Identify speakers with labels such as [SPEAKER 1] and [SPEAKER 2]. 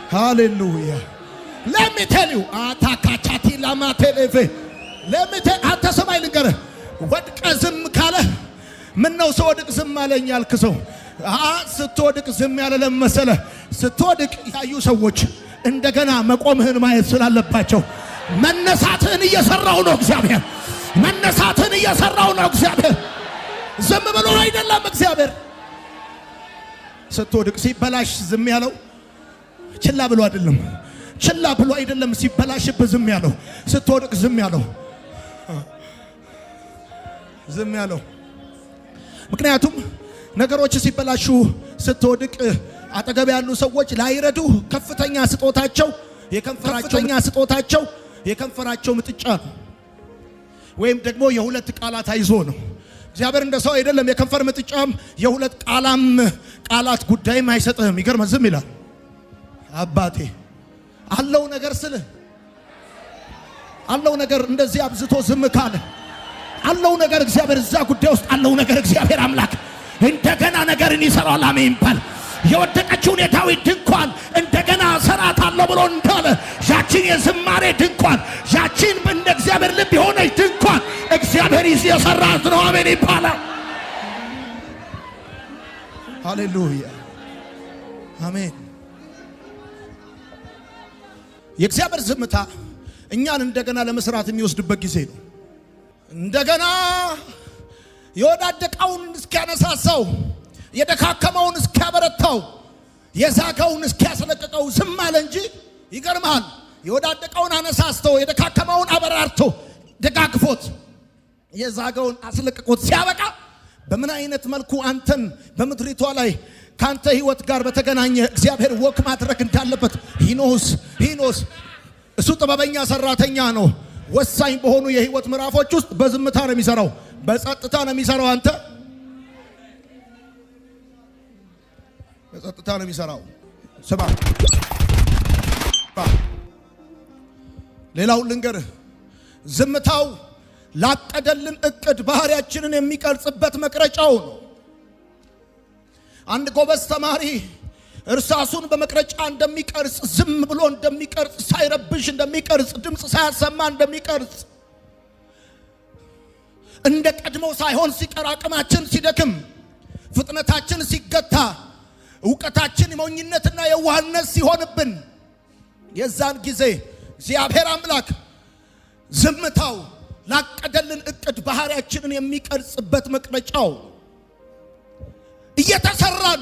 [SPEAKER 1] Hallelujah. Let me tell you, atakachati lama televe. Let me tell አንተ ሰማይ ልንገርህ ወድቀ ዝም ካለ ምን ነው ሰወድቅ ዝም አለኝ ያልክ ሰው ስትወድቅ ዝም ያለ ለመሰለ ስትወድቅ ያዩ ሰዎች እንደገና መቆምህን ማየት ስላለባቸው መነሳትህን እየሰራው ነው እግዚአብሔር መነሳትህን እየሰራው ነው እግዚአብሔር ዝም ብሎ አይደለም እግዚአብሔር ስትወድቅ ሲበላሽ ዝም ያለው ችላ ብሎ አይደለም ሲበላሽብህ ዝም ያለው ስትወድቅ ዝም ያለው ምክንያቱም ነገሮች ሲበላሹ ስትወድቅ አጠገብ ያሉ ሰዎች ላይረዱ ከፍተኛ ስጦታቸው የከንፈራቸው ምጥጫ ነው ወይም ደግሞ የሁለት ቃላት አይዞ ነው እግዚአብሔር እንደ ሰው አይደለም የከንፈር ምጥጫም የሁለት ቃላት ጉዳይም አይሰጥህም ይገርማል ዝም ይላል አባቴ አለው ነገር እንደዚህ አብዝቶ ዝም ካለ አለው ነገር እግዚአብሔር እዛ ጉዳይ ውስጥ አለው ነገር እግዚአብሔር አምላክ እንደገና ነገርን ይሰራል አሜን ባል የወደቀችውን የዳዊት ድንኳን እንደገና ሰራታለሁ ብሎ እንዳለ ያቺን የዝማሬ ድንኳን ያቺን እንደ እግዚአብሔር ልብ የሆነች ድንኳን እግዚአብሔር ይሰራት ነው አሜን ይባላል ሃሌሉያ አሜን የእግዚአብሔር ዝምታ እኛን እንደገና ለመስራት የሚወስድበት ጊዜ ነው እንደገና የወዳደቀውን እስኪያነሳሳው የደካከመውን እስኪያበረታው የዛገውን እስኪያስለቅቀው ዝም አለ እንጂ ይገርማል የወዳደቀውን አነሳስቶ የደካከመውን አበራርቶ ደጋግፎት የዛገውን አስለቅቆት ሲያበቃ በምን አይነት መልኩ አንተን በመድሪቷ ላይ ካንተ ህይወት ጋር በተገናኘ እግዚአብሔር ወክ ማድረግ እንዳለበት ሂኖስ እሱ ጥበበኛ ሰራተኛ ነው ወሳኝ በሆኑ የህይወት ምዕራፎች ውስጥ በዝምታ ነው የሚሰራው በጸጥታ ነው የሚሰራው አንተ በጸጥታ ነው የሚሰራው ስማ ሌላው ልንገርህ ዝምታው ላቀደልን እቅድ ባህሪያችንን የሚቀርጽበት መቅረጫው ነው አንድ ጎበዝ ተማሪ እርሳሱን በመቅረጫ እንደሚቀርጽ ዝም ብሎ እንደሚቀርጽ ሳይረብሽ እንደሚቀርጽ ድምጽ ሳያሰማ እንደሚቀርጽ እንደ ቀድሞ ሳይሆን ሲቀር አቅማችን ሲደክም ፍጥነታችን ሲገታ ዕውቀታችን ሞኝነትና የዋህነት ሲሆንብን የዛን ጊዜ እግዚአብሔር አምላክ ዝምታው ላቀደልን እቅድ ባህሪያችንን የሚቀርጽበት መቅረጫው እየተሰራን